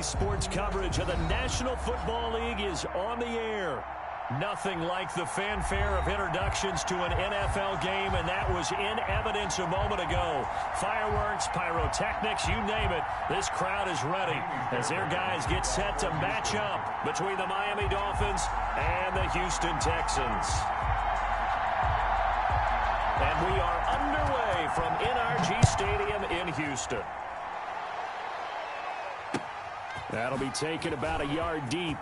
Sports coverage of the National Football League is on the air. Nothing like the fanfare of introductions to an NFL game, and that was in evidence a moment ago. Fireworks, pyrotechnics, you name it. This crowd is ready as their guys get set to match up between the Miami Dolphins and the Houston Texans. And we are underway from NRG Stadium in Houston. That'll be taken about a yard deep.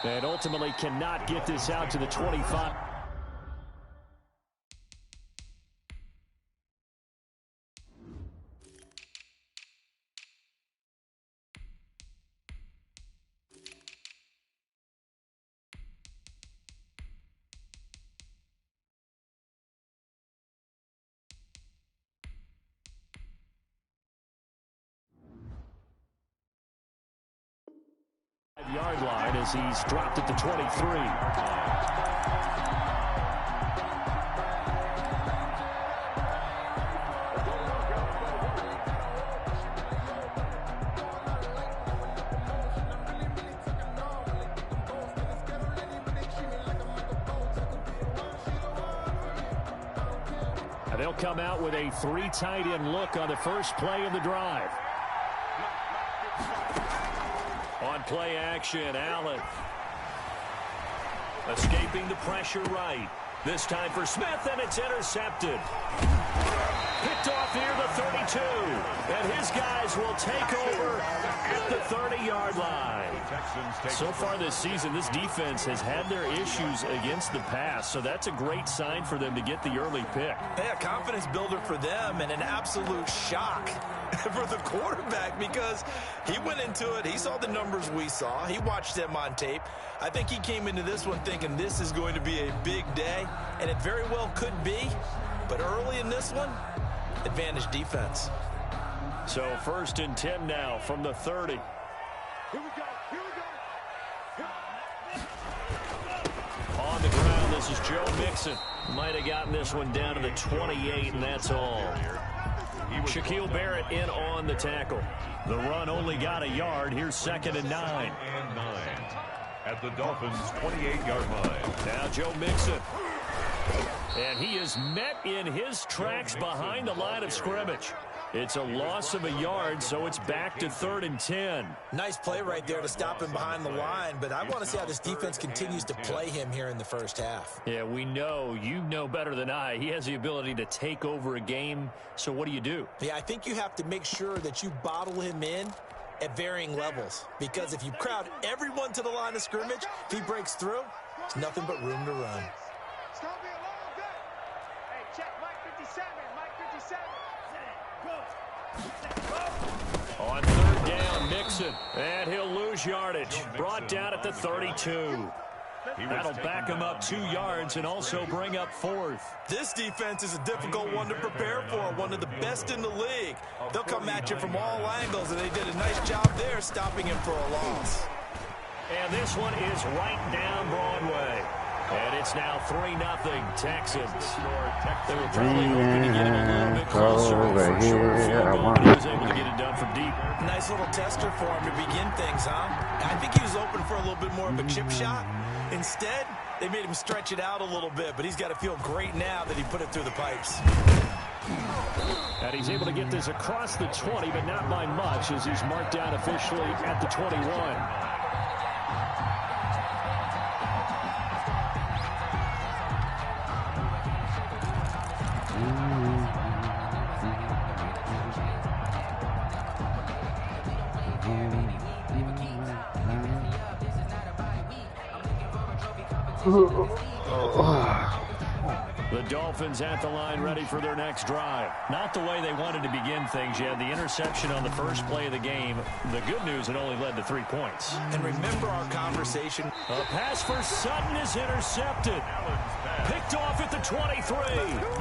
And ultimately cannot get this out to the 25. Yard line as he's dropped at the 23. And they'll come out with a 3 tight end look on the first play of the drive. On play action, Allen. Escaping the pressure right. This time for Smith, and it's intercepted. Picked off near the 32. And his guys will take over at the 30-yard line. So far this season, this defense has had their issues against the pass, so that's a great sign for them to get the early pick. Yeah, confidence builder for them and an absolute shock for the quarterback because he went into it. He saw the numbers we saw. He watched them on tape. I think he came into this one thinking this is going to be a big day, and it very well could be. But early in this one, advantage defense. So 1st and 10 now from the 30. Here we go. On the ground, this is Joe Mixon. Might have gotten this one down to the 28, and that's all. Shaquille Barrett in on the tackle. The run only got a yard. Here's 2nd and 9. At the Dolphins' 28-yard line. Now Joe Mixon. And he is met in his tracks behind the line of scrimmage. It's a loss of a yard, so it's back to 3rd and 10. Nice play right there to stop him behind the line, but I want to see how this defense continues to play him here in the first half. Yeah, we know. You know better than I. He has the ability to take over a game, so what do? Yeah, I think you have to make sure that you bottle him in at varying levels, because if you crowd everyone to the line of scrimmage, if he breaks through, there's nothing but room to run. It's going to be a long day. Hey, check Mike 57. Mike 57. On 3rd down, Mixon. And he'll lose yardage. Brought down at the 32. That'll back him up 2 yards and also bring up 4th. This defense is a difficult one to prepare for, one of the best in the league. They'll come at you from all angles, and they did a nice job there stopping him for a loss. And this one is right down Broadway. And it's now 3-0 Texans. They were probably hoping to get him a little bit closer for short field goal, but he was able to get it done from deep. Nice little tester for him to begin things, huh? I think he was open for a little bit more of a chip shot. Instead, they made him stretch it out a little bit, but he's got to feel great now that he put it through the pipes. And he's able to get this across the 20, but not by much as he's marked down officially at the 21. The Dolphins at the line ready for their next drive. Not the way they wanted to begin things. You had the interception on the first play of the game. The good news, it only led to 3 points. And remember our conversation. A pass for Sutton is intercepted. Picked off at the 23.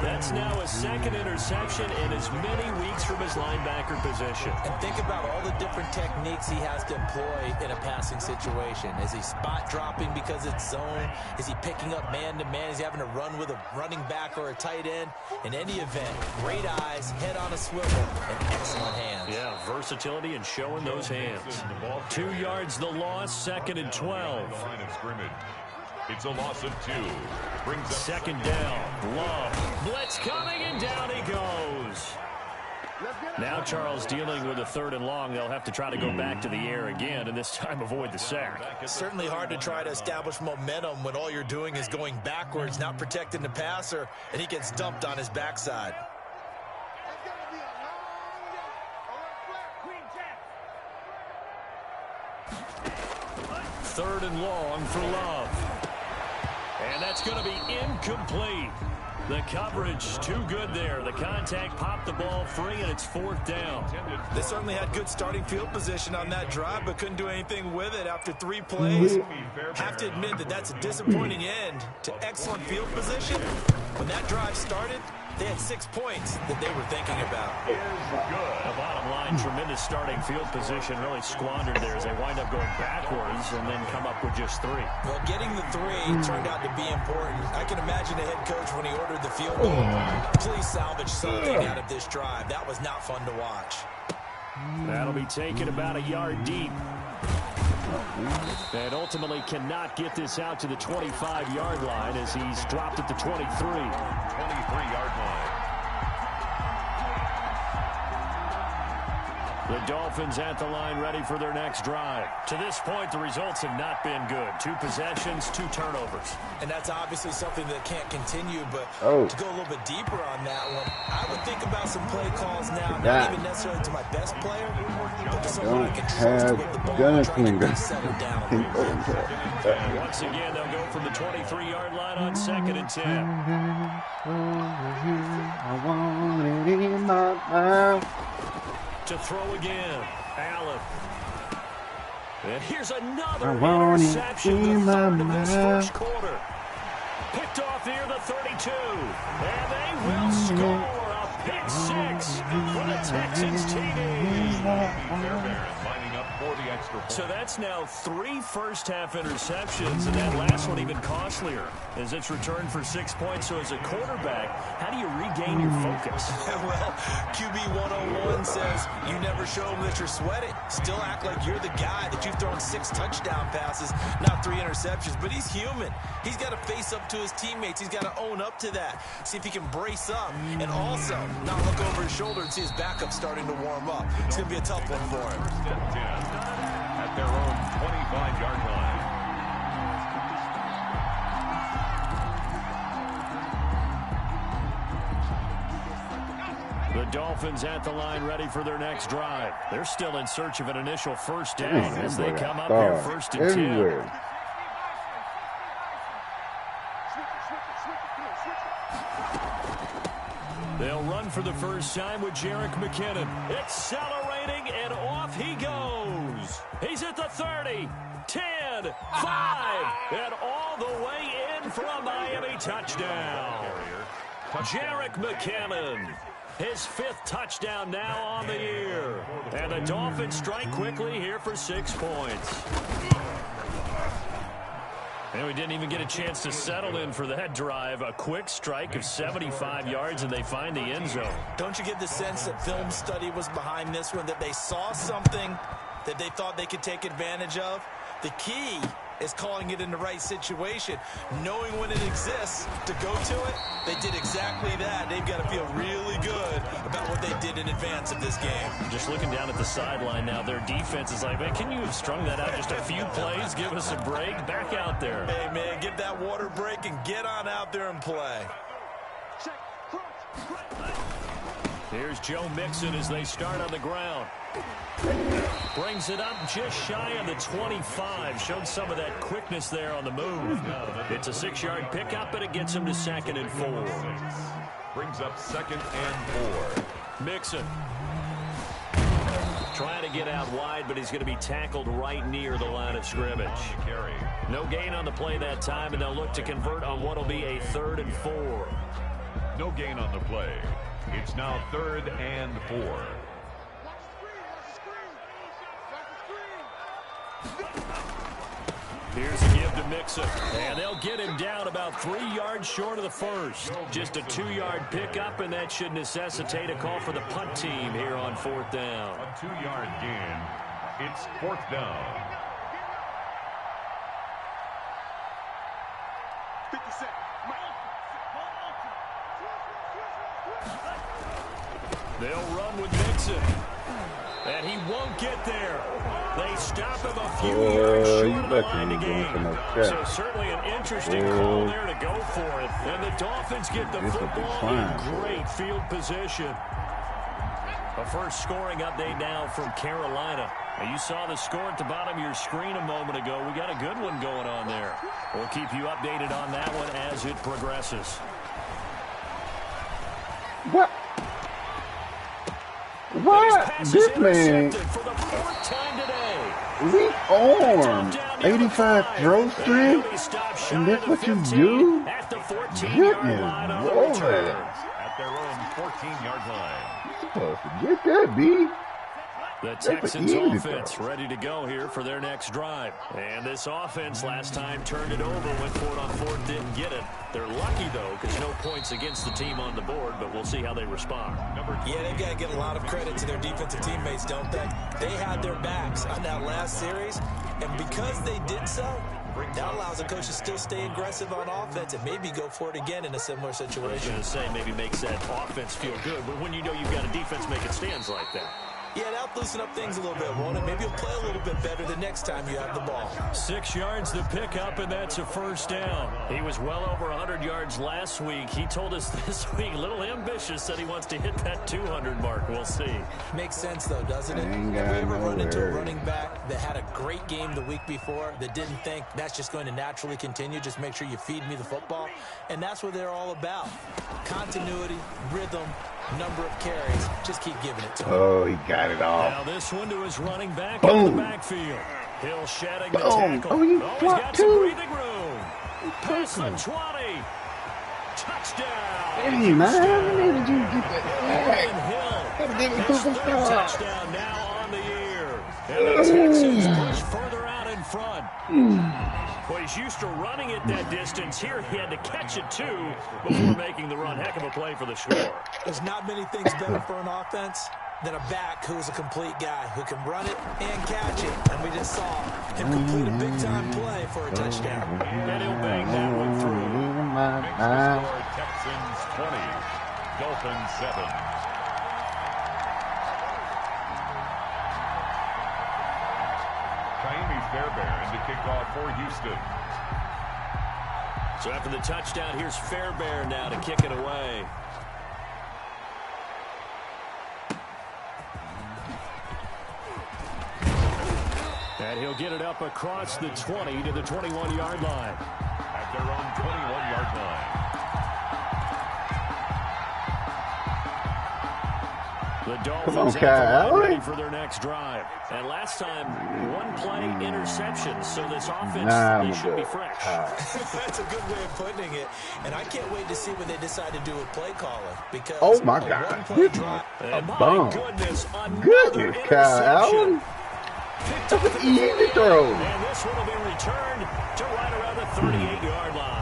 That's now a second interception in as many weeks from his linebacker position. And think about all the different techniques he has to employ in a passing situation. Is he spot dropping because it's zone? Is he picking up man-to-man? Is he having to run with a running back or a tight end? In any event, great eyes, head on a swivel, and excellent hands. Yeah, versatility and showing those hands. 2 yards the loss, 2nd and 12. Line of scrimmage. It's a loss of 2. Brings up 2nd down. Love. Blitz coming, and down he goes. Now Charles dealing with a 3rd and long. They'll have to try to go back to the air again, and this time avoid the sack. It's certainly hard to try to establish momentum when all you're doing is going backwards, not protecting the passer, and he gets dumped on his backside. 3rd and long for Love. And that's going to be incomplete. The coverage too good there. The contact popped the ball free, and it's 4th down. They certainly had good starting field position on that drive, but couldn't do anything with it after 3 plays. Have to admit that that's a disappointing end to excellent field position. When that drive started, they had 6 points that they were thinking about. The bottom line, tremendous starting field position, really squandered there as they wind up going backwards and then come up with just 3. Well, getting the 3 turned out to be important. I can imagine the head coach when he ordered the field goal. Please salvage something out of this drive. That was not fun to watch. That'll be taken about a yard deep. And ultimately cannot get this out to the 25-yard line as he's dropped at the 23. 23-yard line. The Dolphins at the line ready for their next drive. To this point, the results have not been good. 2 possessions, 2 turnovers. And that's obviously something that can't continue, but to go a little bit deeper on that one, I would think about some play calls now, not even necessarily to my best player, but to someone I can trust with the ball, trying to get settled down. Once again, they'll go from the 23-yard line on 2nd and 10. I want it in my mouth. To throw again, Allen. And here's another I want interception, it in the my 3rd in this mouth. first quarter. Picked off near the 32, and they will score a pick 6 for the Texans TD. Lining up for the extra point. So that's now 3 first-half interceptions, and that last one even costlier as it's returned for 6 points. So as a quarterback, how do you regain your focus? Well, QB 101 says you never show them that you're sweating. Still act like you're the guy that you've thrown 6 touchdown passes, not 3 interceptions. But he's human. He's got to face up to his teammates. He's got to own up to that. See if he can brace up and also not look over his shoulder and see his backup starting to warm up. It's going to be a tough one for him. 10 at their own 25-yard line. The Dolphins at the line ready for their next drive. They're still in search of an initial first down as they come up here 1st and 10. Everywhere. They'll run for the first time with Jerick McKinnon. Accelerating, and off he goes. He's at the 30, 10, 5, and all the way in for a Miami touchdown. Jerick McKinnon, his 5th touchdown now on the year. And the Dolphins strike quickly here for 6 points. And we didn't even get a chance to settle in for that drive. A quick strike of 75 yards, and they find the end zone. Don't you get the sense that film study was behind this one, that they saw something that they thought they could take advantage of? The key is calling it in the right situation, knowing when it exists to go to it. They did exactly that. They've got to feel really good about what they did in advance of this game. Just looking down at the sideline now, their defense is like, man, can you have strung that out just a few plays? Give us a break. Back out there. Hey, man, give that water break and get on out there and play. Here's Joe Mixon as they start on the ground. Brings it up just shy of the 25. Showed some of that quickness there on the move. It's a 6-yard pickup, but it gets him to 2nd and 4. Brings up 2nd and 4. Mixon trying to get out wide, but he's going to be tackled right near the line of scrimmage. No gain on the play that time, and they'll look to convert on what will be a 3rd and 4. No gain on the play. It's now 3rd and 4. Here's a give to Mixon, and they'll get him down about 3 yards short of the first. Just a 2-yard pickup, and that should necessitate a call for the punt team here on 4th down. A 2-yard gain. It's 4th down. 57. They'll run with Mixon, and he won't get there. They stop him a few yards short of the line to gain. So certainly an interesting call there to go for it. And the Dolphins get the football in great field position. A first scoring update now from Carolina. You saw the score at the bottom of your screen a moment ago. We got a good one going on there. We'll keep you updated on that one as it progresses. What? What? This man, for the 4th time today. weak arm, 85 throw strength, and that's what you do? At the 14-yard Goodness, line on the Lord. return. At their own 14-yard line. You're supposed to get that, B. The Texans offense ready to go here for their next drive. And this offense last time turned it over, went for it on 4th, didn't get it. They're lucky, though, because no points against the team on the board, but we'll see how they respond. Yeah, they've got to get a lot of credit to their defensive teammates, don't they? They had their backs on that last series, and because they did so, that allows the coach to still stay aggressive on offense and maybe go for it again in a similar situation. I was going to say maybe makes that offense feel good, but when you know you've got a defense making stands like that. Yeah, that'll loosen up things a little bit, won't it? Maybe you'll play a little bit better the next time you have the ball. 6 yards to pick up, and that's a first down. He was well over 100 yards last week. He told us this week, a little ambitious, said he wants to hit that 200 mark. We'll see. Makes sense, though, doesn't it? Ain't Have got we ever no run into a worries. running back that had a great game the week before that didn't think that's just going to naturally continue? Just make sure you feed me the football. And that's what they're all about. Continuity, rhythm, number of carries. Just keep giving it to him. Oh, he got it off. Now this one to his running back Boom. in the backfield. Hill shedding the Boom. tackle. Oh, you he's blocked got some too. breathing room. Past the 20. Touchdown. Hey, man, how did you get And that? Hill. Gotta give me His Cooper third Star. touchdown now on the year. And the Texans push further out in front. Well, he's used to running it that distance. Here he had to catch it, too, before making the run. Heck of a play for the score. There's not many things better for an offense than a back who is a complete guy who can run it and catch it. And we just saw him complete a big-time play for a touchdown. And he'll bang that one through. Makes the score Texans 20, Dolphins 7. Fairbairn to kick off for Houston. So after the touchdown, here's Fairbairn now to kick it away. And he'll get it up across the 20 to the 21-yard line. At their own 21-yard line. The Dolphins Come on, have the Kyle. line ready for their next drive. And last time, one play interception, so this offense they should be fresh. That's a good way of putting it. And I can't wait to see what they decide to do with play calling. Because Oh, my a God. one-play drive. And my bomb. goodness, another Goodness, Kyle interception. Allen. Picked That's up an at the easy 40, throw. And this one will be returned to right around the 38-yard line.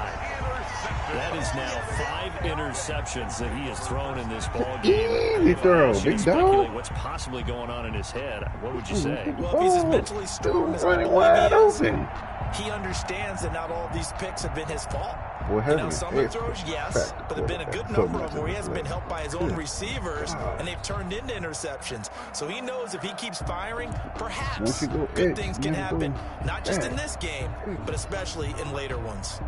That is now 5 interceptions that he has thrown in this ball game. Easy throw, If I ask you to big speculate dog. what's possibly going on in his head, what would you say? Well, if he's as mentally strong as I running believe wide he is, open. he understands that not all of these picks have been his fault. Well, You know, hasn't some it? of the throws, yes, but there have been a good number of them where he hasn't been helped by his own receivers, and they've turned into interceptions. So he knows if he keeps firing, perhaps Once you go good X, things you can never go happen, not just in back. this game, but especially in later ones.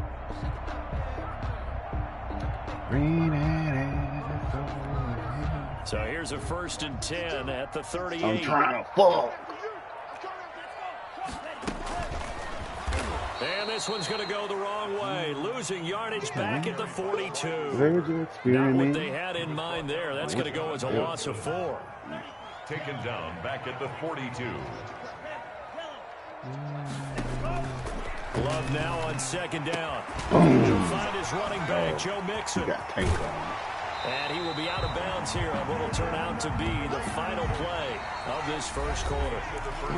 So here's a 1st and 10 at the 38. I'm trying to fall. And this one's going to go the wrong way. Losing yardage back at the 42. There's your Not what experiment. they had in mind there. That's going to go as a loss of 4. taken down back at the 42. Love now on second down. He'll find his running back, Joe Mixon. And he will be out of bounds here on what will turn out to be the final play of this first quarter.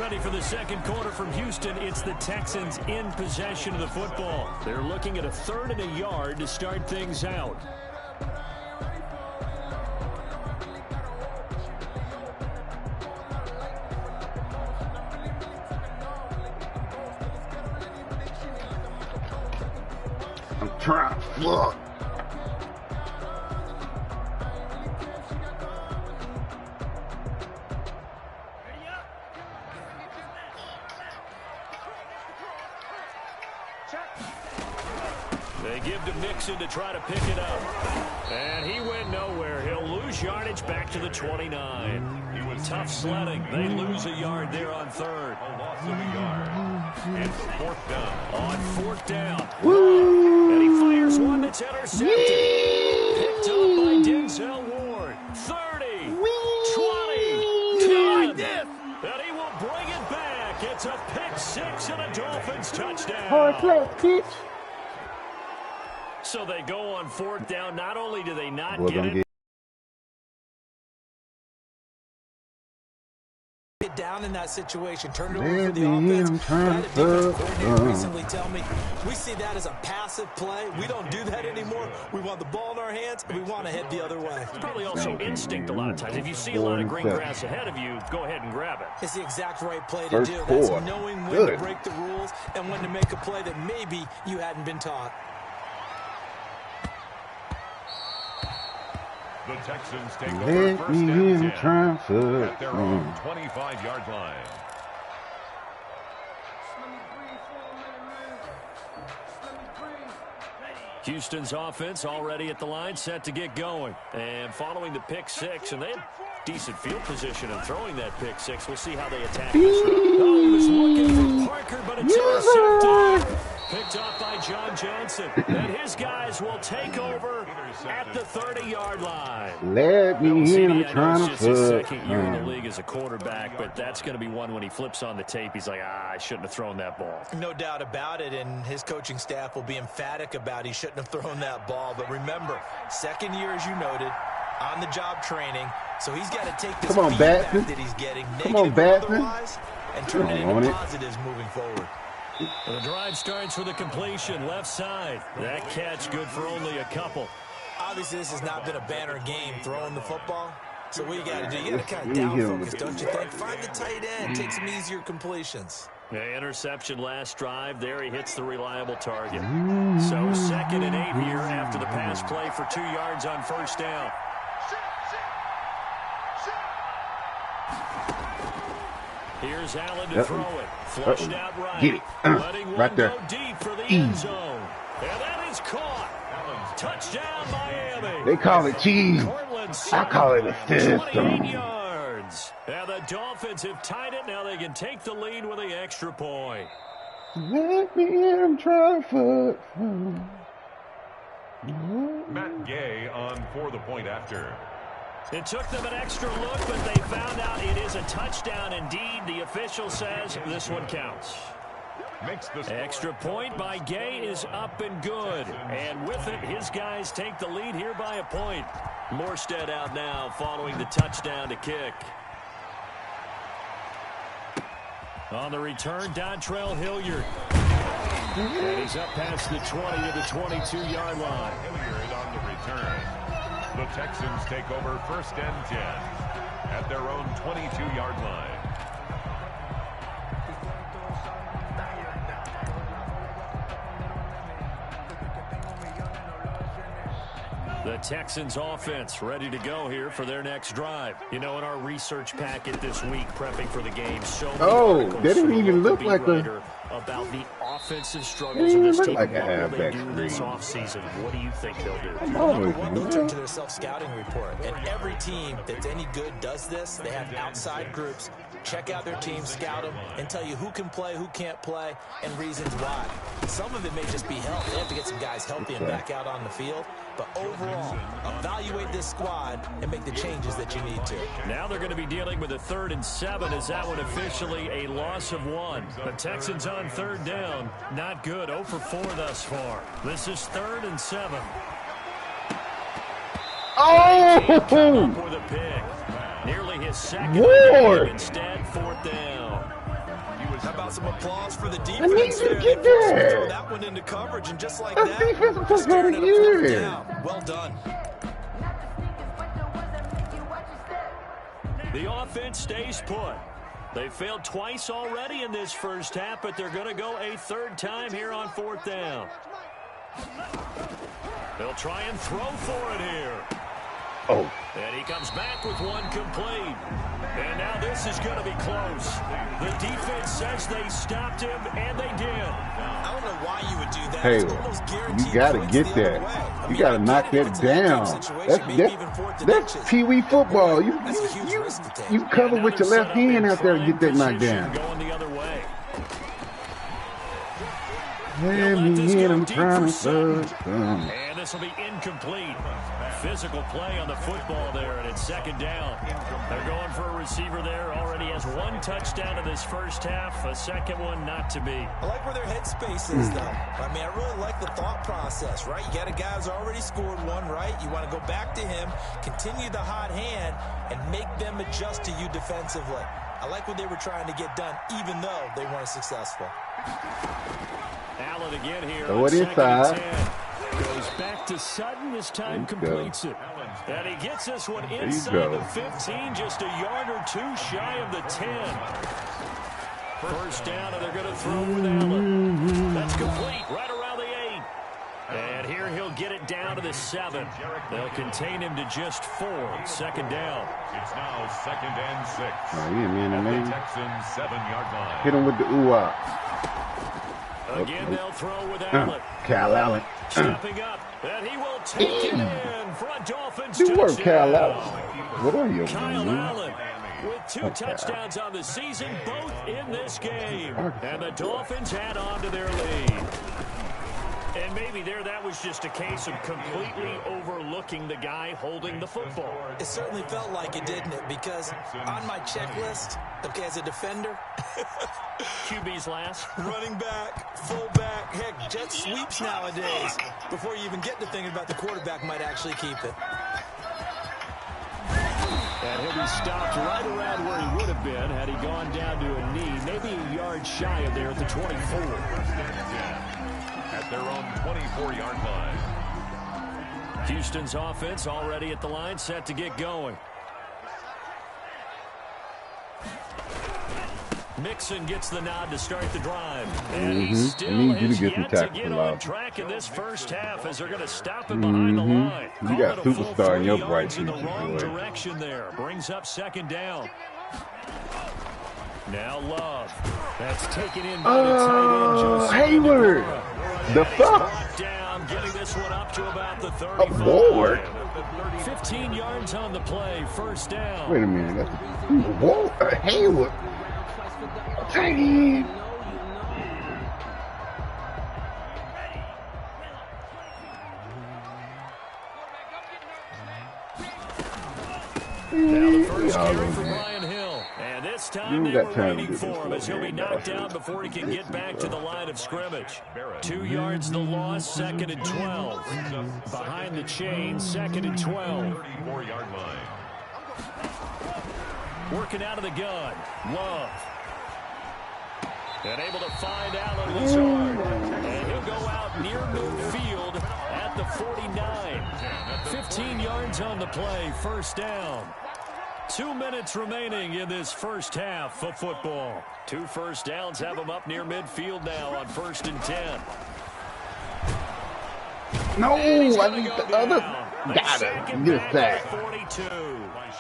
Ready for the second quarter from Houston. It's the Texans in possession of the football. They're looking at a 3rd and a yard to start things out. I'm trying to look. They give to Mixon to try to pick it up. And he went nowhere. He'll lose yardage back to the 29. He was tough sledding. They lose a yard there on 3rd. A loss of a yard. It's 4th down. On 4th down. Woo! And he fires one that's intercepted. Picked up by Denzel Ward. 30. 20. 10. And he will bring it back. It's a pick 6 and a Dolphins touchdown. Hard play, pitch. So they go on 4th down. Not only do they not get it. Get down in that situation. Turn it over for the offense. I had a defensive coordinator recently tell me, we see that as a passive play. We don't do that anymore. We want the ball in our hands, and we want to head the other way. It's probably also instinct a lot of times. If you see a lot of green grass ahead of you, go ahead and grab it. It's the exact right play to do. That's knowing when to break the rules and when to make a play that maybe you hadn't been taught. The Texans take over 1st and 10 at their own 25-yard line. Houston's offense already at the line, set to get going. And following the pick 6, and they had decent field position in throwing that pick 6. We'll see how they attack this one. Oh, he was looking for Parker, but it's intercepted. Picked up by John Johnson. And his guys will take over at the 30-yard line. Let me in. I'm trying to his 2nd year in the league as a quarterback, but that's going to be one when he flips on the tape. He's like, I shouldn't have thrown that ball. No doubt about it, and his coaching staff will be emphatic about he shouldn't have thrown that ball. But remember, 2nd year, as you noted, on-the-job training, so he's got to take this feedback that he's getting, negative or otherwise, and turn it into positives moving forward. The drive starts with a completion, left side. That catch good for only a couple. Obviously, this has not been a banner game throwing the football. So what you got to do, you got to kind of down focus, don't you think? Find the tight end, take some easier completions. The interception last drive. There he hits the reliable target. So 2nd and 8 here after the pass play for 2 yards on 1st down. Here's Allen to throw it. Flushed out right. Get it. Letting one right there. go deep for the end zone. And that is caught. Touchdown, Miami. They call it cheese. I call it a 28 system. yards. And the Dolphins have tied it. Now they can take the lead with the extra point. Let me in. Try for. Matt Gay on for the point after. It took them an extra look, but they found out it is a touchdown indeed. The official says this one counts. Extra point by Gay is up and good. And with it, his guys take the lead here by a point. Morstead out now following the touchdown to kick. On the return, Dontrell Hilliard. And he's up past the 20 to the 22-yard line. Hilliard on the return. The Texans take over 1st and 10 at their own 22-yard line. The Texans offense ready to go here for their next drive. You know, in our research packet this week, prepping for the game, so they didn't even look like a about the offensive struggles of this team. Like what will they do this offseason? What do you think they'll do? Number one, they'll turn to their self-scouting report. And every team that's any good does this. They have outside groups check out their team, scout them, and tell you who can play, who can't play, and reasons why. Some of it may just be health. They have to get some guys healthy and back out on the field. But overall, evaluate this squad and make the changes that you need to. Now they're going to be dealing with a 3rd and 7 as that one officially a loss of 1. The Texans on 3rd down. Not good. 0 for 4 thus far. This is 3rd and 7. Oh! With a pick. Nearly his second. Lord. Instead, 4th down. How about some applause for the defense? I need you to there? get They forced him to there. throw that one into coverage, and just like That that, defense is just staring so at a 4th good. down. Well done. The offense stays put. They failed twice already in this first half, but they're going to go a 3rd time here on 4th down. They'll try and throw for it here. Oh. And he comes back with one complete. And now this is going to be close. The defense says they stopped him, and they did. I don't know why you would do that. Hey, It's one of those guaranteed you got to points get the other that. way. I You mean, got to I knock get it if that it's a late game down. situation, maybe even 4th and That's inches. Pee Wee football. That's a huge risk to take. You cover with your left hand out there and get that knocked down. Going the other way. Let me hit him trying to And this will be incomplete. Physical play on the football there, and it's 2nd down. They're going for a receiver there. Already has 1 touchdown in this first half. A second one not to be. I like where their headspace is, though. I mean, I really like the thought process, right? You got a guy who's already scored 1, right? You want to go back to him, continue the hot hand, and make them adjust to you defensively. I like what they were trying to get done, even though they weren't successful. Allen again here. Throw it inside. Goes back to Sutton. This time completes it. And he gets this one you inside go. the 15, just a yard or 2 shy of the 10. First down, and they're going to throw with Allen. That's complete, right around the 8. And here he'll get it down to the 7. They'll contain him to just 4. 2nd down. It's now 2nd and 6. Oh, yeah, man, At man. the Texans 7-yard line. Hit him with the ooh-ah. Again, they'll throw with Allen. Cal Allen. Stepping up, and he will take it in for a Dolphins Good work, Cal touchdown. Allen. What are you Kyle doing? Allen with 2 touchdowns on the season, both in this game. And the Dolphins had on to their lead. And maybe there that was just a case of completely overlooking the guy holding the football. It certainly felt like it, didn't it? Because on my checklist, okay, as a defender, QB's last. running back, fullback, heck, jet sweeps nowadays. Before you even get to thinking about the quarterback might actually keep it. And he'll be stopped right around where he would have been had he gone down to a knee, maybe a yard shy of there at the 24. At their own 24-yard line. Houston's offense already at the line, set to get going. Mixon gets the nod to start the drive. And he still I need you has to get some yet to tackles get on allowed. track in this first half as they're going to stop him behind the line. You Call got it a full superstar in 3 your bright yards in the future, wrong boy. direction there. Brings up 2nd down. Now Love. That's taken in by the tight end, Joseph Hayward. Adebawore. The And he's fuck? brought down, getting this one up to about the 35. Lord. 15 yards on the play, 1st down. Wait a minute. Whoa, Hayward. Tight end. Now the first carry for Brian Hill. And this time they got were time to waiting do this for him as he'll be one. knocked down before he can get back to the line of scrimmage. 2 yards the loss, 2nd and 12. Behind the chain, 2nd and 12. 34-yard line. Working out of the gun. Love. And able to find Allen Lazard. And he'll go out near midfield at the 49. 15 yards on the play, 1st down. 2 minutes remaining in this first half of football. 2 first downs have them up near midfield now on 1st and 10. No, And he's I gonna need go the other. down. Got Sack it. him Get back that. at 42.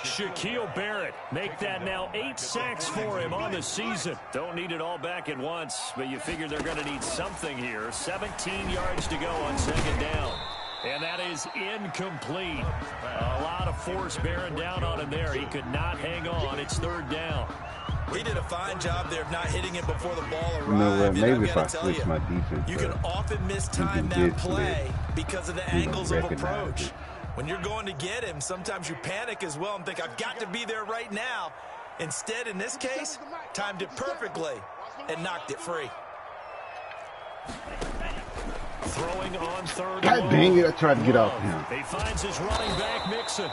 Shaquille Barrett make that now 8 sacks for him on the season. Don't need it all back at once, but you figure they're going to need something here. 17 yards to go on 2nd down. And that is incomplete. A lot of force bearing down on him there. He could not hang on. It's 3rd down. He did a fine job there of not hitting it before the ball arrived. You know what? Maybe if I tell switch you, my defense, you can often mistime that play because of the angles of approach. When you're going to get him, sometimes you panic as well and think, I've got to be there right now. Instead, in this case, timed it perfectly and knocked it free. Throwing on third. God dang it, I tried to get off him. He finds his running back, Mixon.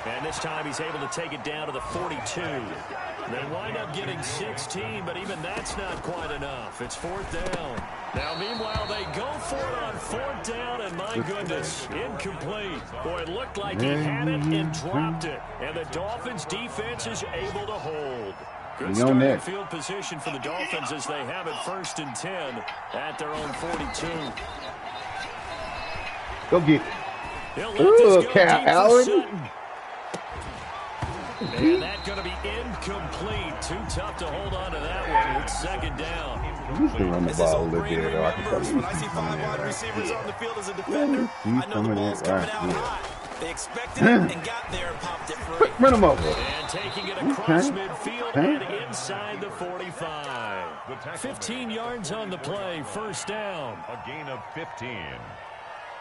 And this time he's able to take it down to the 42. They wind up getting 16, but even that's not quite enough. It's fourth down. Now, meanwhile, they go for it on fourth down, and my goodness, incomplete. Boy, it looked like he had it and dropped it. And the Dolphins' defense is able to hold. Good starting field position for the Dolphins as they have it 1st and 10 at their own 42. Go get it. Ooh, Cal Allen. And that's going to be incomplete. Too tough to hold on to that one. It's 2nd down. You can run the ball a little bit. When I see 5 wide receivers on the field as a defender, I know the ball's coming out high. They expected it and got there and popped it free. Run them over. And taking it across midfield and inside the 45. 15 yards on the play. 1st down. A gain of 15.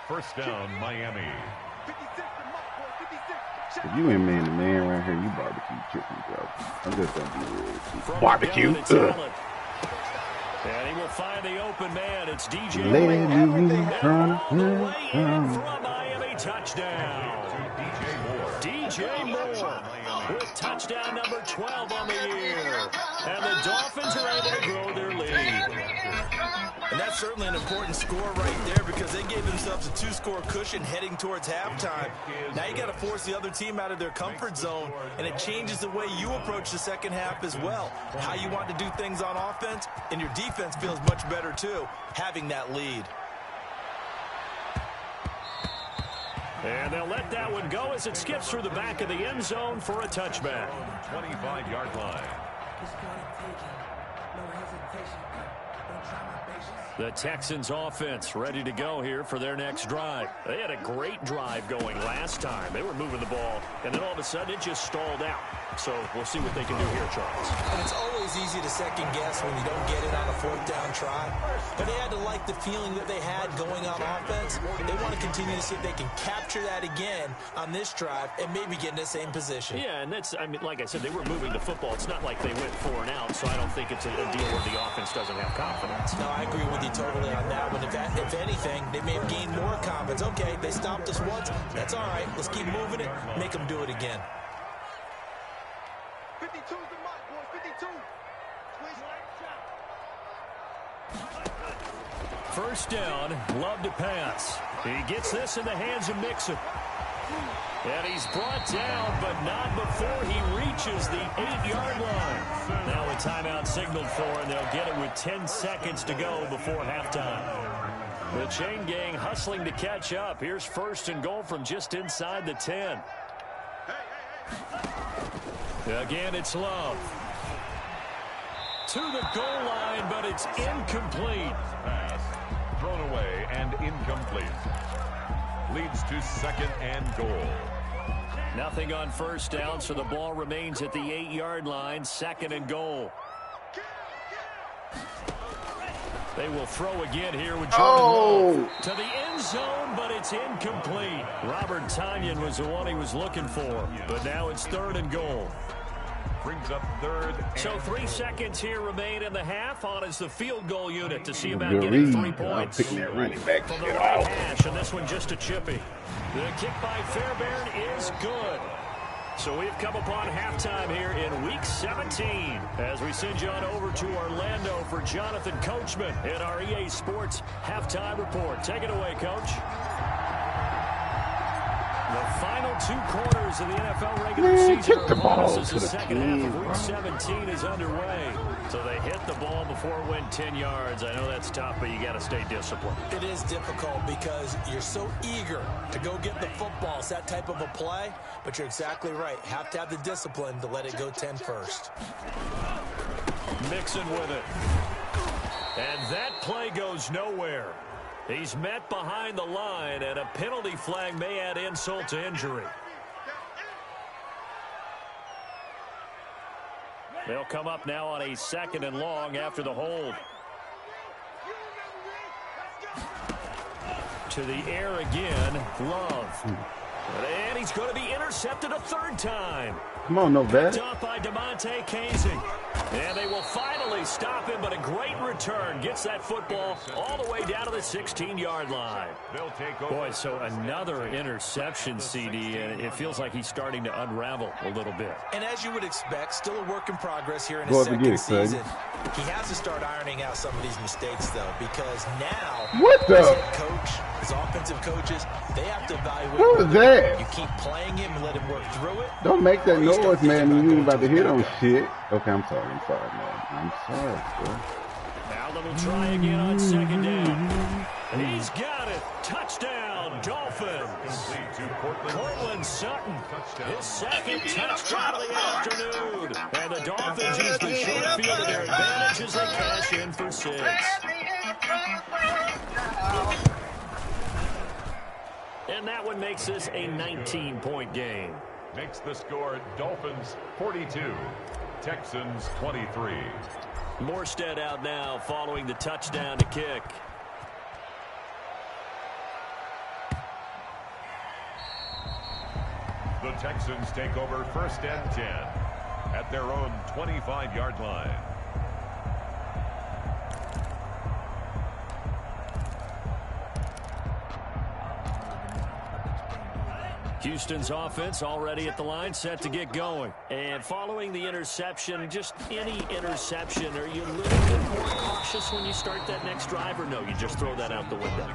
1st down, Miami. If you ain't man-to-man around here, you barbecue chicken, bro. I'm just gonna be real. Barbecue. And he will find the open man. It's DJ Moore. All the way in for a Miami touchdown. DJ Moore with touchdown number 12 on the year. And the Dolphins are able to grow their lead. And that's certainly an important score right there because they gave themselves a 2-score cushion heading towards halftime. Now you got to force the other team out of their comfort zone, and it changes the way you approach the second half as well. How you want to do things on offense, and your defense feels much better too, having that lead. And they'll let that one go as it skips through the back of the end zone for a touchback. 25-yard line. The Texans offense ready to go here for their next drive. They had a great drive going last time. They were moving the ball, and then all of a sudden it just stalled out. So we'll see what they can do here, Charles. And it's always easy to second guess when you don't get it on a 4th down try. But they had to like the feeling that they had going on offense. They want to continue to see if they can capture that again on this drive and maybe get in the same position. Yeah, and that's, I mean, like I said, they were moving the football. It's not like they went 4 and out, so I don't think it's a deal where the offense doesn't have confidence. No, I agree with you totally on that one. If anything, they may have gained more confidence. Okay, they stopped us once. That's all right. Let's keep moving it. Make them do it again. 52's the mark, boys. 52. First down, Love to pass. He gets this in the hands of Mixon. And he's brought down, but not before he reaches the 8-yard line. Now a timeout signaled for, and they'll get it with 10 seconds to go before halftime. The chain gang hustling to catch up. Here's 1st and goal from just inside the 10. Again, it's Love. To the goal line, but it's incomplete. Pass thrown away and incomplete. Leads to 2nd and goal. Nothing on 1st down, so the ball remains at the 8-yard line. 2nd and goal. They will throw again here with Jordan Love to the end zone, but it's incomplete. Robert Tonyan was the one he was looking for, but now it's 3rd and goal. Brings up 3rd. So 3 seconds here remain in the half on as the field goal unit to see about getting 3 points. Picking that running back from the right hash, and this one just a chippy. The kick by Fairbairn is good. So we've come upon halftime here in Week 17 as we send you on over to Orlando for Jonathan Coachman in our EA Sports Halftime Report. Take it away, Coach. The final 2 quarters of the NFL regular season are upon us as the second half of Week 17 is underway. So they hit the ball before it went 10 yards. I know that's tough, but you got to stay disciplined. It is difficult because you're so eager to go get the football. It's that type of a play, but you're exactly right. Have to have the discipline to let it go 10 first. Mixon with it. And that play goes nowhere. He's met behind the line, and a penalty flag may add insult to injury. They'll come up now on a 2nd and long after the hold. To the air again, Love. And he's going to be intercepted a 3rd time. Come on, no bad. Picked up by Damontae Kazee. And they will finally stop him, but a great return. Gets that football all the way down to the 16-yard line. Boy, so another interception, CD, and it feels like he's starting to unravel a little bit. And as you would expect, still a work in progress here in his 2nd season. He has to start ironing out some of these mistakes, though, because now his head coach, his offensive coaches, they have to evaluate. What was that? You keep playing him and let him work through it. Don't make that noise, man, when you ain't about to hit on shit. Okay, I'm sorry, man. I'm sorry, bro. Allen will try again on 2nd down. He's got it. Touchdown, Dolphins. Cortland Sutton, his 2nd touchdown of the afternoon. And the Dolphins use the short field to their advantage as they cash in for 6. And that one makes this a 19-point game. Makes the score Dolphins 42, Texans 23. Morstead out now following the touchdown to kick. The Texans take over 1st and 10 at their own 25-yard line. Houston's offense already at the line, set to get going. And following the interception, just any interception, are you a little bit more cautious when you start that next drive, or no, you just throw that out the window?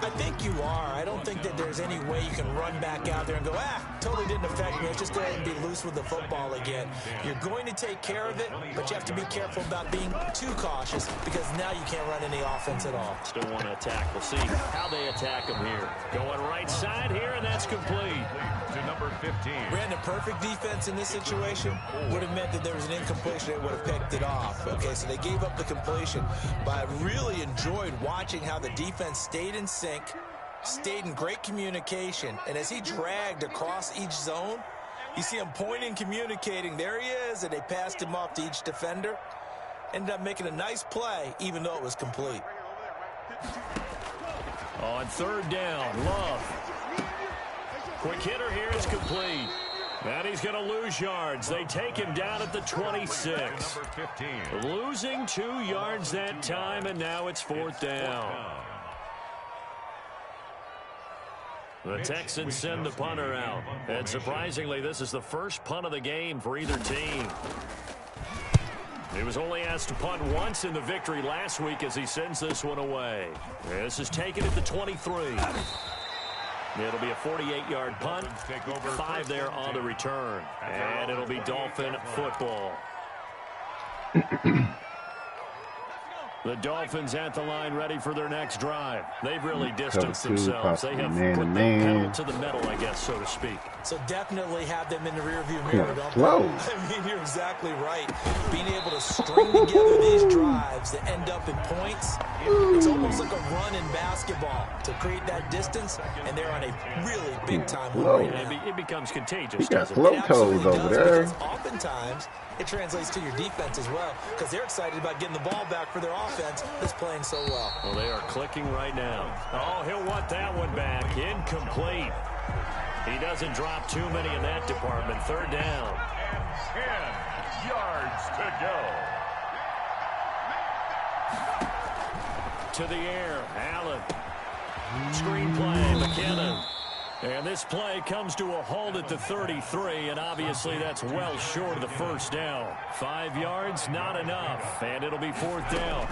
I think you are. I don't think that there's any way you can run back out there and go, totally didn't affect me. Let's just go ahead and be loose with the football again. You're going to take care of it, but you have to be careful about being too cautious because now you can't run any offense at all. Still want to attack. We'll see how they attack him here. Going right side here, and that's complete. To number 15. Brandon, perfect defense in this situation would have meant that there was an incompletion. They would have picked it off. Okay, so they gave up the completion. But I really enjoyed watching how the defense stayed in sync, stayed in great communication. And as he dragged across each zone, you see him pointing, communicating. There he is, and they passed him off to each defender. Ended up making a nice play, even though it was complete. On 3rd down, Love. Quick hitter here is complete. And he's going to lose yards. They take him down at the 26. Losing 2 yards that time, and now it's 4th down. The Texans send the punter out. And surprisingly, this is the first punt of the game for either team. He was only asked to punt once in the victory last week as he sends this one away. This is taken at the 23. It'll be a 48-yard punt, 5 there on the return, and it'll be Dolphin football. The Dolphins at the line ready for their next drive. They've really distanced themselves. They have put the pedal to the metal, I guess, so to speak. So definitely have them in the rearview mirror, don't they? I mean, you're exactly right. Being able to string together these drives that end up in points, it's almost like a run in basketball to create that distance, and they're on a really big-time one right now. It becomes contagious, doesn't it? Slow toes over there. Oftentimes, it translates to your defense as well because they're excited about getting the ball back for their offense that's playing so well. Well, they are clicking right now. Oh, he'll want that one back. Incomplete. He doesn't drop too many in that department. 3rd down. And 10 yards to go. To the air, Allen. Screenplay, McKinnon. And this play comes to a halt at the 33, and obviously that's well short of the 1st down. 5 yards, not enough, and it'll be 4th down.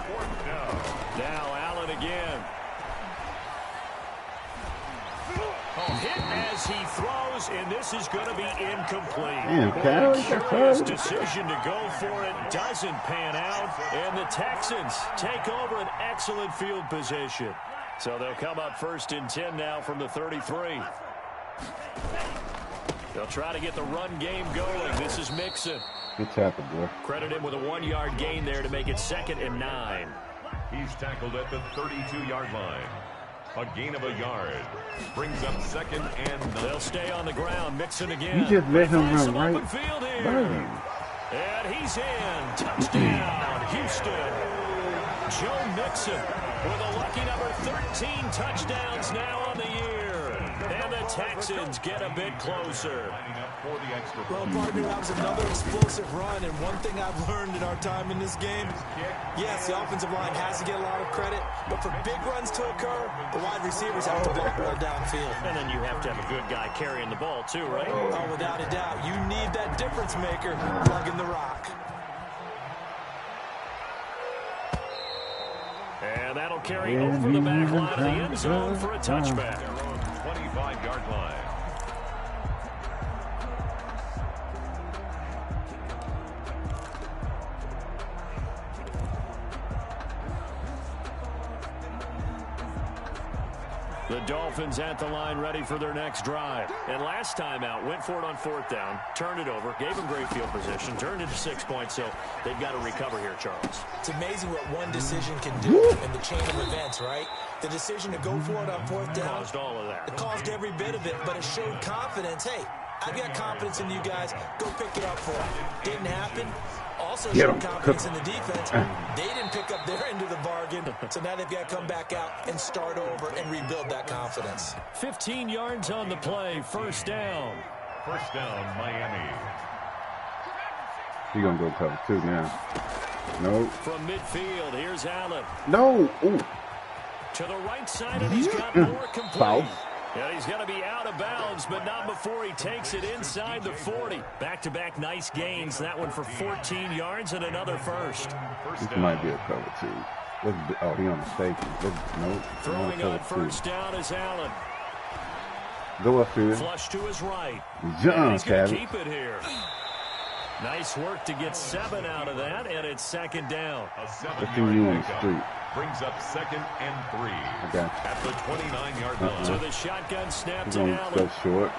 Now Allen again. Hit as he throws, and this is going to be incomplete. Curious decision to go for it. Doesn't pan out, and the Texans take over an excellent field position. So they'll come up 1st and 10 now from the 33. They'll try to get the run game going. This is Mixon. Good tackle, boy. Credit him with a 1-yard gain there to make it 2nd and 9. He's tackled at the 32-yard line. A gain of a yard. Brings up 2nd and 9. They'll stay on the ground. Mixon again. You just let him run right by you. And he's in. Touchdown, Houston. Joe Mixon with a lucky number 13 touchdowns now on the year. And the Texans get a bit closer. Well, partner, that was another explosive run, and one thing I've learned in our time in this game, yes, the offensive line has to get a lot of credit, but for big runs to occur, the wide receivers have to block well downfield. And then you have to have a good guy carrying the ball too, right? Oh, without a doubt. You need that difference maker plugging the rock. And that'll carry over the back line of the end zone for a touchback. 25-yard line. The Dolphins at the line ready for their next drive. And last time out, went for it on 4th down, turned it over, gave them great field position, turned it to 6 points, so they've got to recover here, Charles. It's amazing what one decision can do in the chain of events, right? The decision to go for it on 4th down. Caused all of that. It caused every bit of it, but it showed confidence. Hey, I've got confidence in you guys. Go pick it up for them. Didn't happen. Also showed confidence in the defense. They didn't pick up their end of the bargain, so now they've got to come back out and start over and rebuild that confidence. 15 yards on the play, 1st down. 1st down, Miami. He's going to go cover 2 now. No. From midfield, here's Allen. No. Ooh. To the right side, and he's got more complete. Foul. Yeah, he's going to be out of bounds, but not before he takes it inside the 40. Back-to-back nice gains. That one for 14 yards and another first. This might be a cover 2. Oh, he on mistake. No. Throwing on 1st down is Allen. Go upfield. Flush to his right. John, he's going to keep it here. Nice work to get 7 out of that, and it's 2nd down. Let's see you on the street. Brings up 2nd and 3. Okay. At the 29-yard line. So the shotgun snap He's to going to Allen. go short.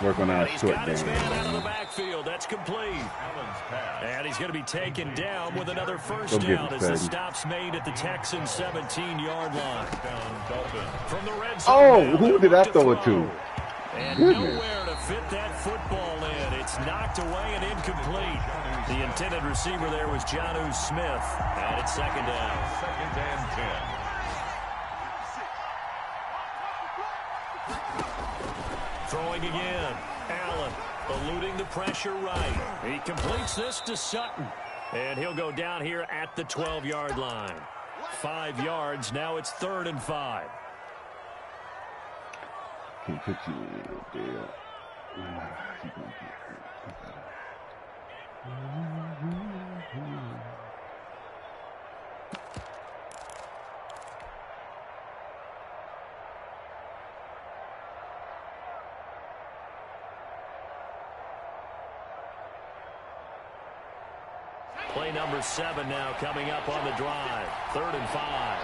Work on our He's short got his game. man out of the backfield. That's complete. Allen's pass. And he's going to be taken down with another 1st down as the stop's made at the Texans' 17-yard line. From the red zone. Oh, who did I throw it to? And Goodness. nowhere to fit that football in. It's knocked away and incomplete. The intended receiver there was Jonnu Smith. And it's 2nd down. 2nd and 10. Throwing again. Allen eluding the pressure right. He completes this to Sutton. And he'll go down here at the 12-yard line. 5 yards. Now it's 3rd and 5. Can't put you in there. You gonna get hurt. Play number 7 now coming up on the drive. 3rd and 5.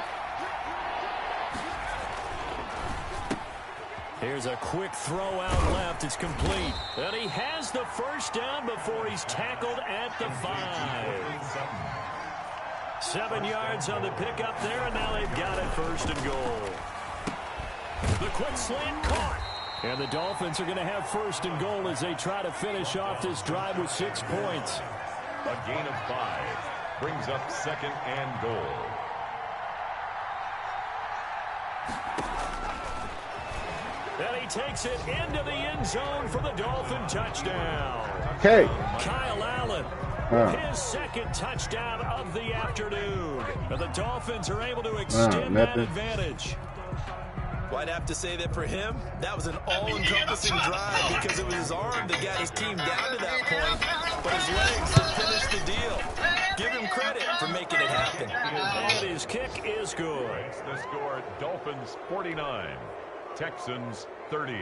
Here's a quick throw out left. It's complete. And he has the 1st down before he's tackled at the 5. 7 yards on the pickup there, and now they've got it 1st and goal. The quick slant caught. And the Dolphins are going to have 1st and goal as they try to finish off this drive with 6 points. A gain of 5. Brings up 2nd and goal. And he takes it into the end zone for the Dolphin touchdown. Okay. Kyle Allen, his 2nd touchdown of the afternoon. And the Dolphins are able to extend that advantage. Well, I'd have to say that for him, that was an all-encompassing drive because it was his arm that got his team down to that point, but his legs that finished the deal. Give him credit for making it happen. And his kick is good. The score, Dolphins 49, Texans 30.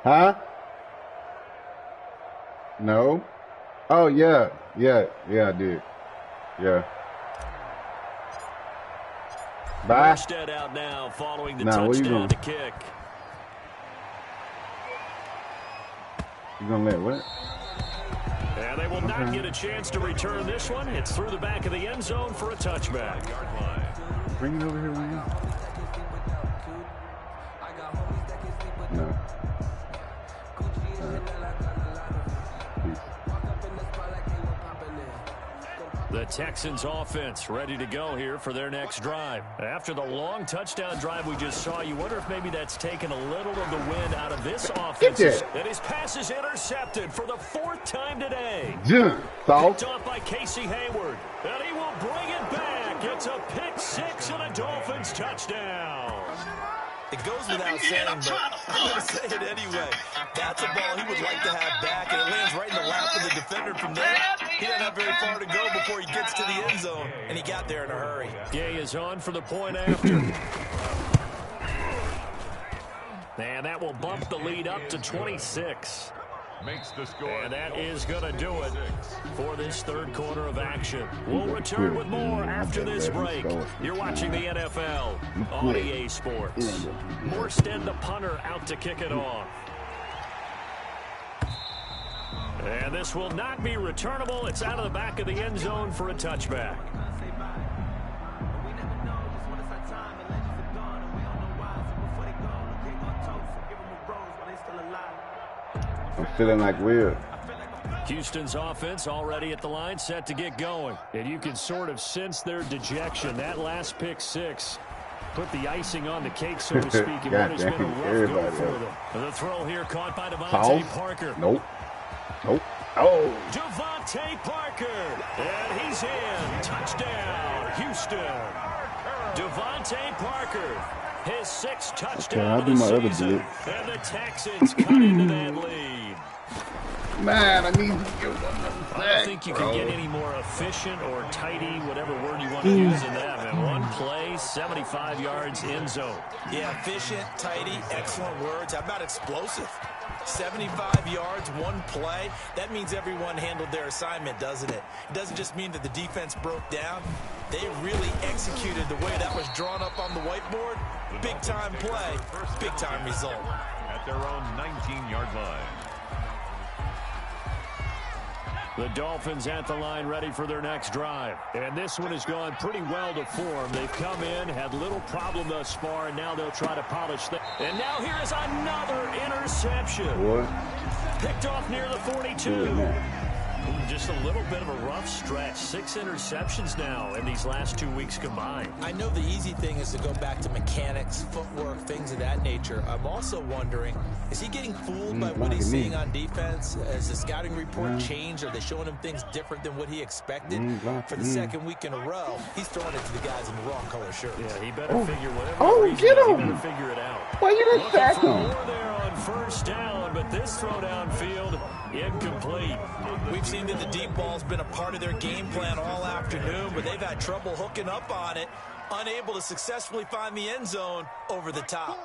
Huh? No. Oh, yeah. Yeah, I did. Yeah. Bye. Armstead out now following the touchdown to kick. You gonna let what? And they will not get a chance to return this one. It's through the back of the end zone for a touchback. Bring it over here, will you? No. The Texans offense ready to go here for their next drive. After the long touchdown drive we just saw, you wonder if maybe that's taken a little of the wind out of this offense. And his pass is intercepted for the 4th time today. Picked off by Casey Hayward. And he will bring it back. It's a pick 6 and a Dolphins touchdown. It goes without saying, but I'm going to say it anyway. That's a ball he would like to have back, and it lands right in the lap of the defender from there. He doesn't have very far to go before he gets to the end zone, and he got there in a hurry. Gay is on for the point after. And that will bump the lead up to 26. Makes the score. And that is going to do it for this 3rd quarter of action. We'll return with more after this break. You're watching the NFL on EA Sports. Morstead, the punter, out to kick it off. And this will not be returnable. It's out of the back of the end zone for a touchback. I'm feeling like weird. Houston's offense already at the line, set to get going. And you can sort of sense their dejection. That last pick 6 put the icing on the cake, so to speak, in what has been a rough go for them. The throw here caught by Devontae Parker. Nope. Oh. Devontae Parker. And he's in. Touchdown, Houston. Devontae Parker. His 6th touchdown of the season. And the Texans cut into that lead. Man, I need to give them I don't think you can get any more efficient or tidy, whatever word you want to use in that. And one play, 75 yards, end zone. Yeah, efficient, tidy, excellent words. How about explosive? 75 yards, one play. That means everyone handled their assignment, doesn't it? It doesn't just mean that the defense broke down. They really executed the way that was drawn up on the whiteboard. Big-time play, big-time result. At their own 19-yard line. The Dolphins at the line ready for their next drive. And this one has gone pretty well to form. They've come in, had little problem thus far, and now they'll try to polish that. And now here is another interception. What? Picked off near the 42. Just a little bit of a rough stretch. 6 interceptions now in these last 2 weeks combined. I know the easy thing is to go back to mechanics, footwork, things of that nature. I'm also wondering, is he getting fooled by what he's seeing on defense? Has the scouting report changed? Are they showing him things different than what he expected? For the 2nd week in a row, he's throwing it to the guys in the wrong color shirts. Yeah, he better figure whatever reason get is, him! he better figure it out. Why you didn't sack him? More there on 1st down, but this throw downfield incomplete. We've seen that the deep ball's been a part of their game plan all afternoon, but they've had trouble hooking up on it, unable to successfully find the end zone over the top.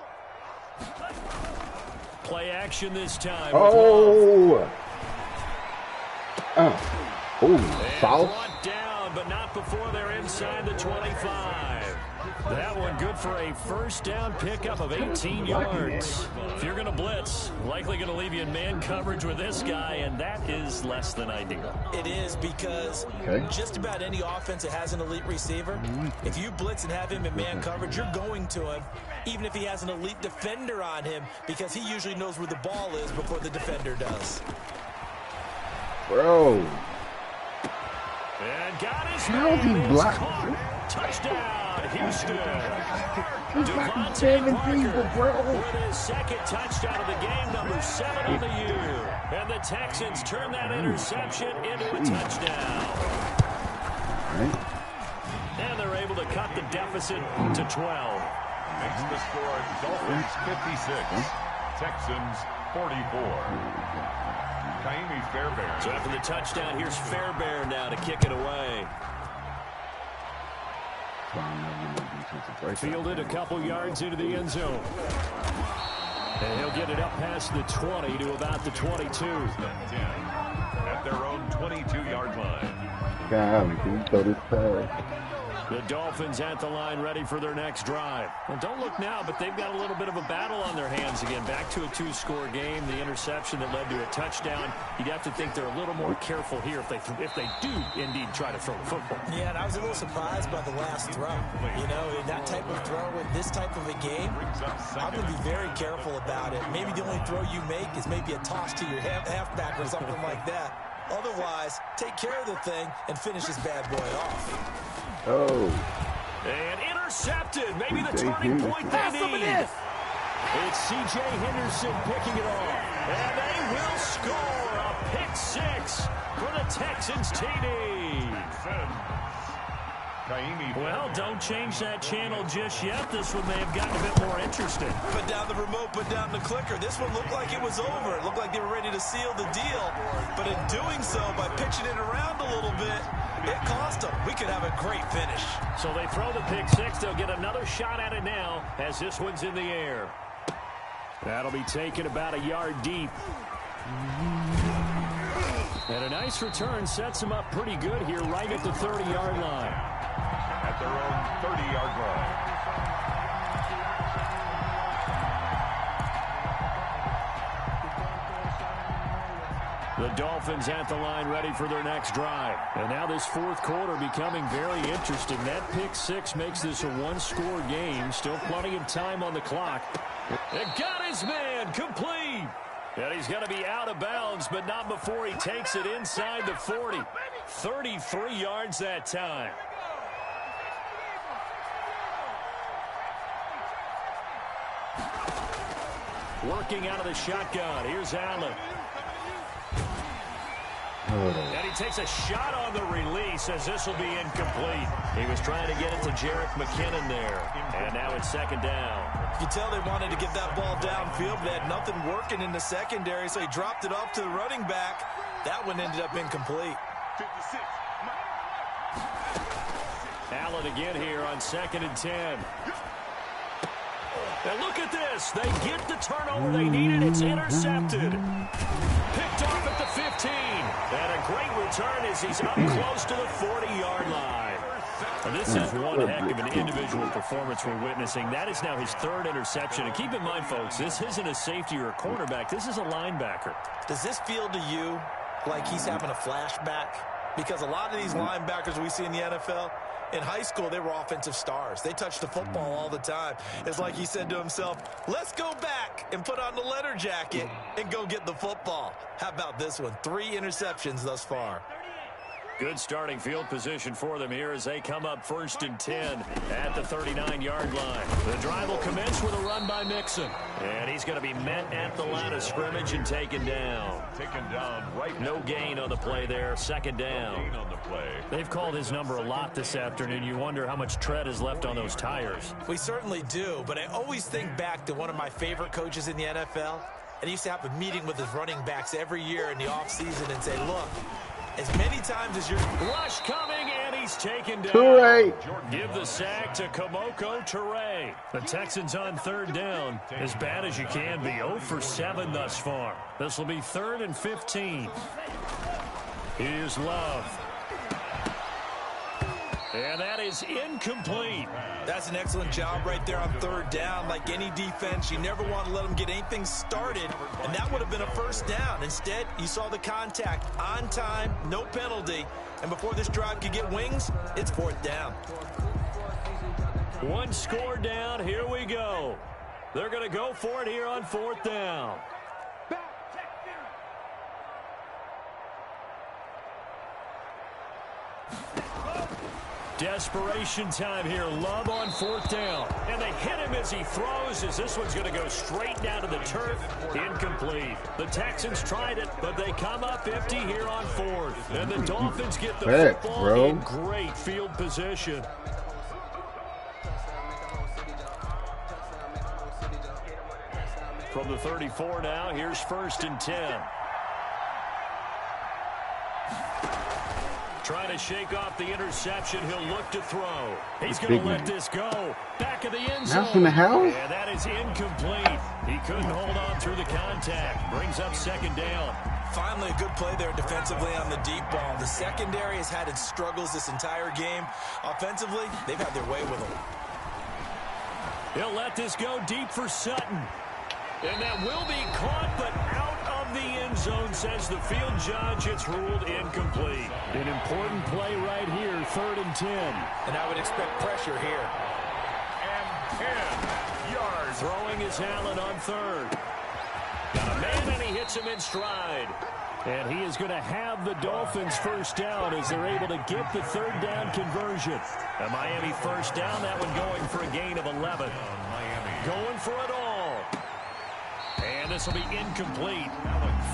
Play action this time. Oh, foul. Brought down, but not before they're inside the 25. That one good for a 1st down pickup of 18 yards. If you're going to blitz, likely going to leave you in man coverage with this guy, and that is less than ideal. It is because just about any offense that has an elite receiver, if you blitz and have him in man coverage, you're going to him, even if he has an elite defender on him, because he usually knows where the ball is before the defender does. Bro. And got his How's he blocked? Touchdown, Houston. Devontae Parker with his 2nd touchdown of the game, number 7 of the year. And the Texans turn that interception into a touchdown. And they're able to cut the deficit to 12. Makes the score Dolphins 56, Texans 44. Kaimi Fairbairn. So after the touchdown, here's Fairbairn now to kick it away. Fielded a couple yards into the end zone. And he'll get it up past the 20 to about the 22. 10 at their own 22-yard line. God, can you throw this pass? The Dolphins at the line ready for their next drive. Well, don't look now, but they've got a little bit of a battle on their hands again. Back to a 2-score game. The interception that led to a touchdown. You'd have to think they're a little more careful here if they do indeed try to throw the football. Yeah, and I was a little surprised by the last throw. You know, in that type of throw with this type of a game, I'm going to be very careful about it. Maybe the only throw you make is maybe a toss to your halfback or something like that. Otherwise, take care of the thing and finish this bad boy off. Oh. And intercepted. Maybe the turning point they need. It's C.J. Henderson picking it off. And they will score a pick six for the Texans TD. Well, don't change that channel just yet. This one may have gotten a bit more interesting. Put down the remote, put down the clicker. This one looked like it was over. It looked like they were ready to seal the deal. But in doing so, by pitching it around a little bit, it cost them. We could have a great finish. So they throw the pick six. They'll get another shot at it now as this one's in the air. That'll be taken about a yard deep. And a nice return sets them up pretty good here right at the 30-yard line. At their own 30-yard line. The Dolphins at the line ready for their next drive. And now this fourth quarter becoming very interesting. That pick six makes this a one-score game. Still plenty of time on the clock. It got his man complete. And he's going to be out of bounds, but not before he takes it inside the 40. 33 yards that time. Working out of the shotgun. Here's Allen. And he takes a shot on the release as this will be incomplete. He was trying to get it to Jerick McKinnon there. And now it's second down. You can tell they wanted to get that ball downfield, but they had nothing working in the secondary, so he dropped it off to the running back. That one ended up incomplete. Allen again here on 2nd and 10. And look at this. They get the turnover they needed. It's intercepted. Picked off at the 15. And a great return as he's up close to the 40-yard line. And this is one heck of an individual performance we're witnessing. That is now his third interception. And keep in mind, folks, this isn't a safety or a cornerback. This is a linebacker. Does this feel to you like he's having a flashback? Because a lot of these linebackers we see in the NFL, in high school, they were offensive stars. They touched the football all the time. It's like he said to himself, let's go back and put on the leather jacket and go get the football. How about this one? 3 interceptions thus far. Good starting field position for them here as they come up 1st and 10 at the 39-yard line. The drive will commence with a run by Mixon. And he's going to be met at the line of scrimmage and taken down. Taken down right. No gain on the play there. 2nd down. No gain on the play. They've called his number a lot this afternoon. You wonder how much tread is left on those tires. We certainly do, but I always think back to one of my favorite coaches in the NFL. And he used to have a meeting with his running backs every year in the offseason and say, look, as many times as you're... Rush coming, and he's taken down. Toure. Give the sack to Kemoko Toure. The Texans on 3rd down. As bad as you can be. 0 for 7 thus far. This will be 3rd and 15. Here's Love. And that is incomplete. That's an excellent job right there on 3rd down. Like any defense, you never want to let them get anything started, and that would have been a 1st down. Instead, you saw the contact on time, no penalty, and before this drive could get wings, it's 4th down. 1 score down. Here we go. They're going to go for it here on 4th down. Desperation time here. Love on 4th down. And they hit him as he throws, as this one's going to go straight down to the turf. Incomplete. The Texans tried it, but they come up empty here on 4th. And the Dolphins get the football in great field position. From the 34 now, here's 1st and 10. Trying to shake off the interception. He'll look to throw. He's going to let this go. Back of the end zone. In the house? And that is incomplete. He couldn't hold on through the contact. Brings up 2nd down. Finally, a good play there defensively on the deep ball. The secondary has had its struggles this entire game. Offensively, they've had their way with them. He'll let this go deep for Sutton. And that will be caught, but out of the end zone, says the field judge. It's ruled incomplete. An important play right here, 3rd and 10. And I would expect pressure here. And 10 yards. Throwing is Allen on 3rd. Got a man, and he hits him in stride. And he is going to have the Dolphins first down as they're able to get the third down conversion. A Miami first down, that one going for a gain of 11. Going for it all. And this will be incomplete.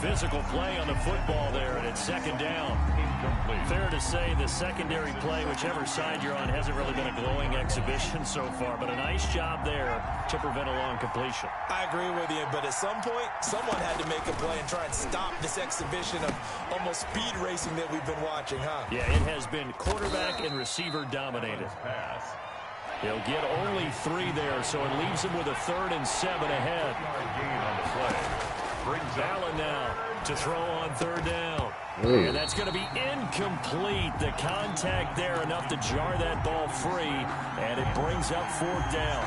Physical play on the football there, and it's second down. Incomplete. Fair to say the secondary play, whichever side you're on, hasn't really been a glowing exhibition so far, but a nice job there to prevent a long completion. I agree with you, but at some point, someone had to make a play and try and stop this exhibition of almost speed racing that we've been watching, huh? Yeah, it has been quarterback and receiver dominated. He'll get only 3 there, so it leaves him with a 3rd and 7 ahead. Brings Allen now to throw on 3rd down. And that's going to be incomplete. The contact there enough to jar that ball free, and it brings up 4th down.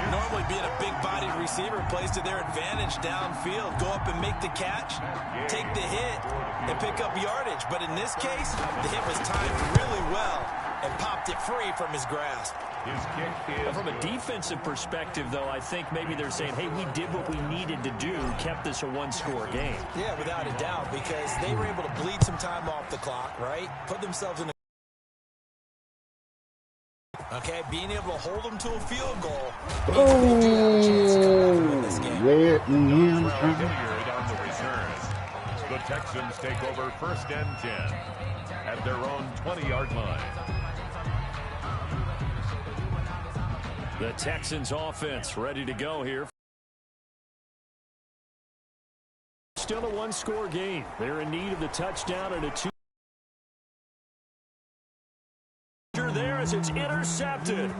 Normally being a big-bodied receiver plays to their advantage downfield. Go up and make the catch, take the hit, and pick up yardage. But in this case, the hit was timed really well and popped it free from his grasp. From a defensive perspective, though, I think maybe they're saying, hey, we did what we needed to do, kept this a 1-score game. Yeah, without a doubt, because they were able to bleed some time off the clock, right? Put themselves in a... Okay, being able to hold them to a field goal. The Texans take over 1st and 10 at their own 20-yard line. The Texans offense ready to go here. Still a 1-score game. They're in need of the touchdown and a 2. There as it's intercepted.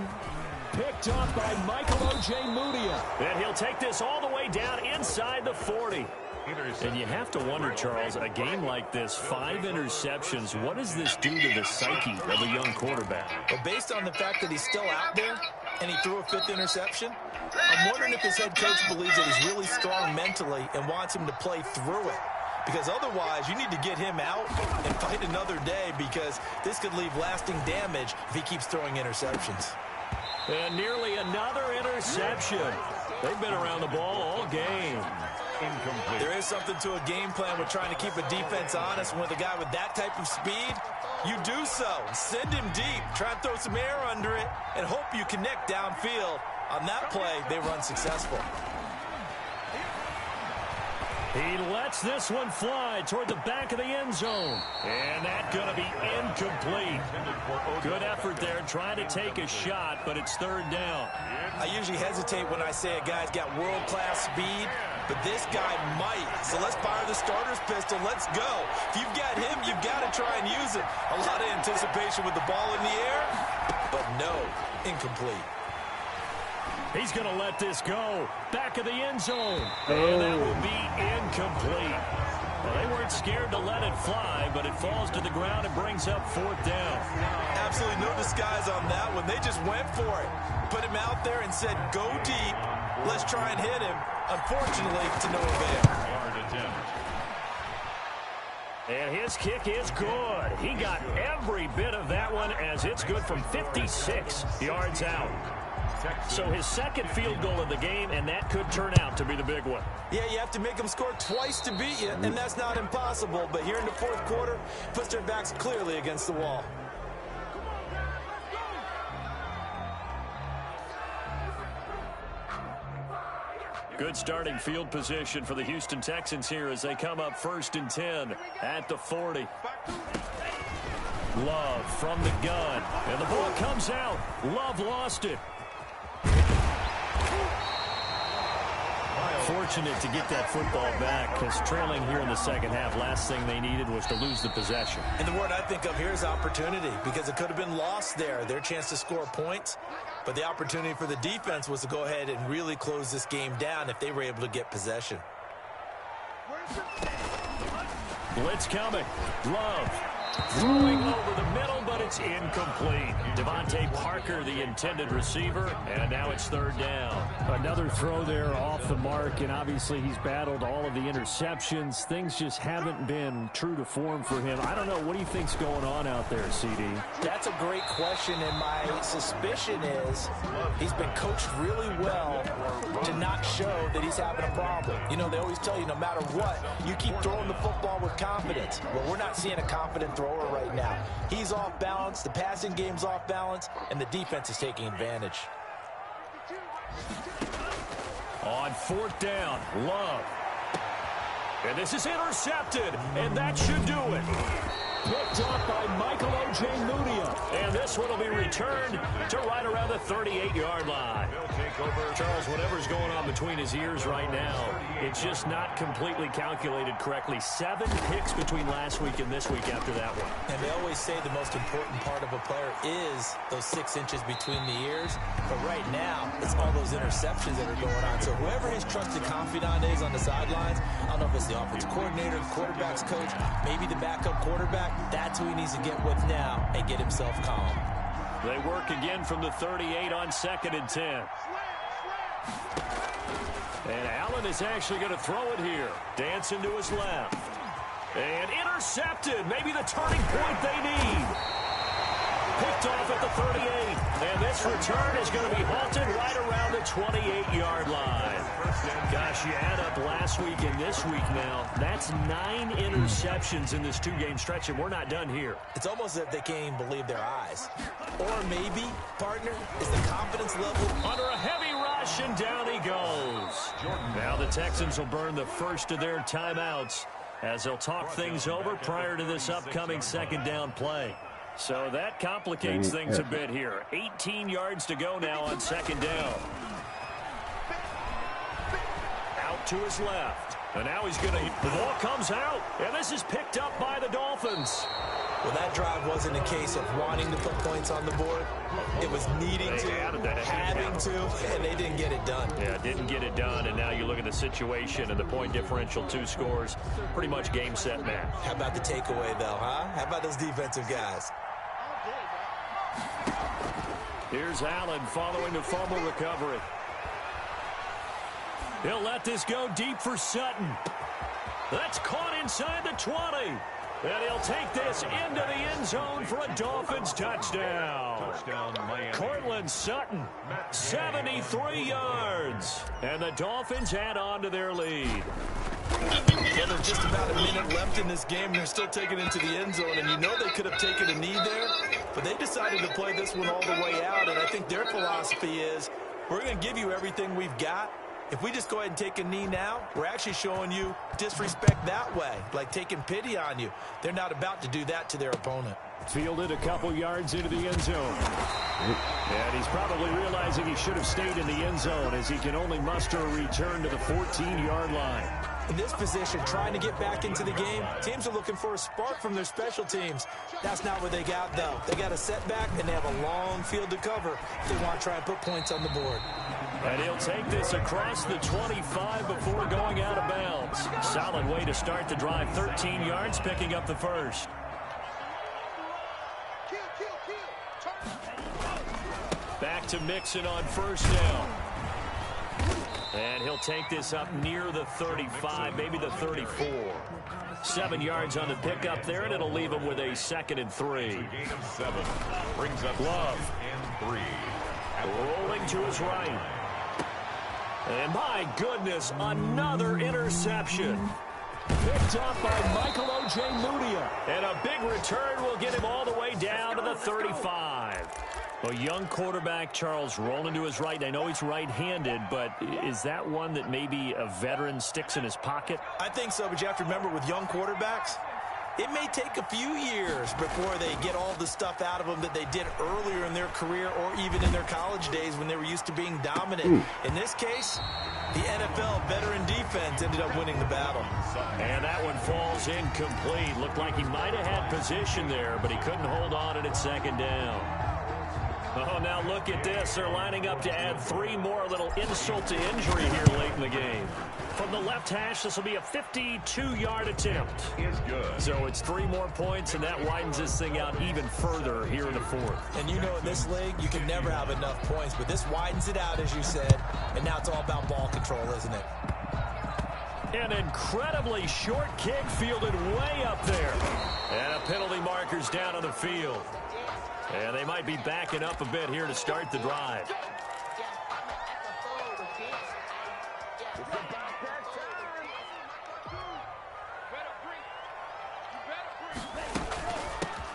Picked up by Michael Ojemudia. And he'll take this all the way down inside the 40. And you have to wonder, Charles, a game like this, 5 interceptions, what does this do to the psyche of a young quarterback? Well, based on the fact that he's still out there and he threw a 5th interception, I'm wondering if his head coach believes that he's really strong mentally and wants him to play through it. Because otherwise, you need to get him out and fight another day, because this could leave lasting damage if he keeps throwing interceptions. And nearly another interception. They've been around the ball all game. Incomplete. There is something to a game plan with trying to keep a defense honest. With a guy with that type of speed, you do so. Send him deep. Try and throw some air under it and hope you connect downfield. On that play, they run successful. He lets this one fly toward the back of the end zone. And that's going to be incomplete. Good effort there trying to take a shot, but it's 3rd down. I usually hesitate when I say a guy's got world-class speed, but this guy might. So let's fire the starter's pistol. Let's go. If you've got him, you've got to try and use it. A lot of anticipation with the ball in the air, but no, incomplete. He's going to let this go. Back of the end zone. And that will be incomplete. Well, they weren't scared to let it fly, but it falls to the ground and brings up 4th down. Absolutely no disguise on that one. They just went for it. Put him out there and said, go deep. Let's try and hit him. Unfortunately, to no avail. And his kick is good. He got every bit of that one, as it's good from 56 yards out. So his 2nd field goal of the game, and that could turn out to be the big one. Yeah, you have to make them score twice to beat you, and that's not impossible. But here in the 4th quarter, puts their backs clearly against the wall. Good starting field position for the Houston Texans here as they come up 1st and 10 at the 40. Love from the gun, and the ball comes out. Love lost it. Fortunate to get that football back, because trailing here in the 2nd half, last thing they needed was to lose the possession. And the word I think of here is opportunity, because it could have been lost there, their chance to score points. But the opportunity for the defense was to go ahead and really close this game down if they were able to get possession. Blitz coming. Love Throwing over the middle, but it's incomplete. Devontae Parker, the intended receiver, and now it's third down. Another throw there off the mark, and obviously he's battled all of the interceptions. Things just haven't been true to form for him. I don't know. What do you think's going on out there, CD? That's a great question, and my suspicion is he's been coached really well to not show that he's having a problem. You know, they always tell you no matter what, you keep throwing the football with confidence. Well, we're not seeing a confident thrower right now. He's off balance, the passing game's off balance, and the defense is taking advantage. On fourth down, Love. And this is intercepted, and that should do it. Picked up by Michael Ojemudia. And this one will be returned to right around the 38-yard line. Charles, whatever's going on between his ears right now, it's just not completely calculated correctly. 7 picks between last week and this week after that one. And they always say the most important part of a player is those 6 inches between the ears. But right now, it's all those interceptions that are going on. So whoever his trusted confidant is on the sidelines, I don't know if it's the offensive coordinator, the quarterback's coach, maybe the backup quarterback, that's who he needs to get with now and get himself calm. They work again from the 38 on 2nd and 10. And Allen is actually going to throw it here. Dancing to his left. And intercepted. Maybe the turning point they need. Picked off at the 38. And this return is going to be halted right around the 28-yard line. Gosh, you add up last week and this week now. That's 9 interceptions in this 2-game stretch, and we're not done here. It's almost as if they can't even believe their eyes. Or maybe, partner, is the confidence level under a heavy rush, and down he goes. Now the Texans will burn the first of their timeouts as they'll talk things over prior to this upcoming 2nd down play. So that complicates things a bit here. 18 yards to go now on 2nd down. Out to his left. And now he's going to... The ball comes out. And this is picked up by the Dolphins. Well, that drive wasn't a case of wanting to put points on the board. It was needing to, having to, and they didn't get it done. Yeah, didn't get it done, and now you look at the situation and the point differential, 2 scores, pretty much game, set, match. How about the takeaway, though, huh? How about those defensive guys? Here's Allen following the fumble recovery. He'll let this go deep for Sutton. That's caught inside the 20. And he'll take this into the end zone for a Dolphins touchdown. Cortland Sutton, 73 yards. And the Dolphins add on to their lead. Well, there's just about a minute left in this game. They're still taking it into the end zone, and you know they could have taken a knee there, but they decided to play this one all the way out, and I think their philosophy is, we're going to give you everything we've got. If we just go ahead and take a knee now, we're actually showing you disrespect that way, like taking pity on you. They're not about to do that to their opponent. Fielded a couple yards into the end zone. And he's probably realizing he should have stayed in the end zone as he can only muster a return to the 14-yard line. In this position, trying to get back into the game, teams are looking for a spark from their special teams. That's not what they got, though. They got a setback, and they have a long field to cover if they want to try and put points on the board. And he'll take this across the 25 before going out of bounds. Solid way to start the drive. 13 yards, picking up the first. Back to Mixon on first down. And he'll take this up near the 35, maybe the 34. 7 yards on the pickup there, and it'll leave him with a 2nd and 3. Gain of 7. Brings up Love. and 3. Rolling to his right. And my goodness, another interception. Picked up by Michael Ojemudia. And a big return will get him all the way down to the 35. A young quarterback, Charles, rolling to his right. I know he's right-handed, but is that one that maybe a veteran sticks in his pocket? I think so, but you have to remember with young quarterbacks, it may take a few years before they get all the stuff out of them that they did earlier in their career or even in their college days when they were used to being dominant. In this case, the NFL veteran defense ended up winning the battle. And that one falls incomplete. Looked like he might have had position there, but he couldn't hold on at 2nd down. Oh, now look at this. They're lining up to add 3 more. A little insult to injury here late in the game. From the left hash, this will be a 52-yard attempt. Is good. So it's 3 more points, and that widens this thing out even further here in the fourth. And you know in this league, you can never have enough points, but this widens it out, as you said, and now it's all about ball control, isn't it? An incredibly short kick fielded way up there. And a penalty marker's down on the field. And they might be backing up a bit here to start the drive.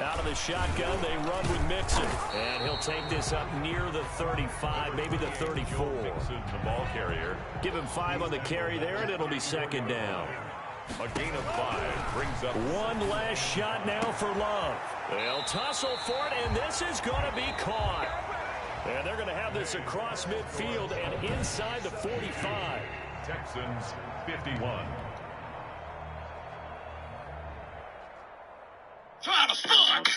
Out of the shotgun, they run with Mixon. And he'll take this up near the 35, maybe the 34. Mixon, the ball carrier. Give him 5 on the carry there, and it'll be second down. A gain of 5 brings up One last shot now for Love. They'll tussle for it, and this is going to be caught. And they're going to have this across midfield and inside the 45. Texans 51. Try to fuck.